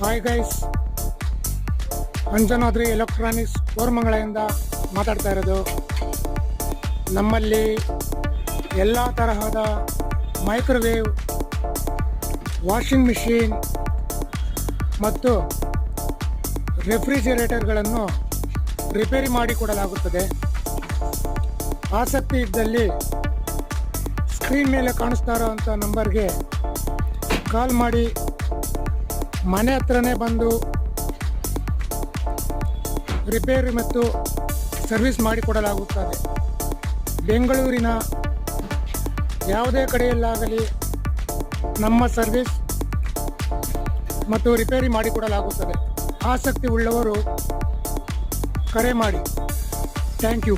Hi guys, Anjanadri electronics ಕೋರಮಂಗಲದಿಂದ ಮಾತಾಡ್ತಾ ಇರೋದು. ನಮ್ಮಲ್ಲಿ ಎಲ್ಲ ತರಹದ ಮೈಕ್ರೋವೇವ್, ವಾಷಿಂಗ್ ಮಿಷಿನ್ ಮತ್ತು ರೆಫ್ರಿಜಿರೇಟರ್ಗಳನ್ನು ರಿಪೇರಿ ಮಾಡಿಕೊಡಲಾಗುತ್ತದೆ. ಆಸಕ್ತಿ ಇದ್ದಲ್ಲಿ ಸ್ಕ್ರೀನ್ ಮೇಲೆ ಕಾಣಿಸ್ತಾ ಇರೋವಂಥ ನಂಬರ್ಗೆ ಕಾಲ್ ಮಾಡಿ ಮನೆ ಹತ್ರನೇ ಬಂದು ರಿಪೇರಿ ಮತ್ತು ಸರ್ವಿಸ್ ಮಾಡಿಕೊಡಲಾಗುತ್ತದೆ. ಬೆಂಗಳೂರಿನ ಯಾವುದೇ ಕಡೆಯಲ್ಲಾಗಲಿ ನಮ್ಮ ಸರ್ವಿಸ್ ಮತ್ತು ರಿಪೇರಿ ಮಾಡಿಕೊಡಲಾಗುತ್ತದೆ. ಆಸಕ್ತಿ ಉಳ್ಳವರು ಕರೆ ಮಾಡಿ. Thank you.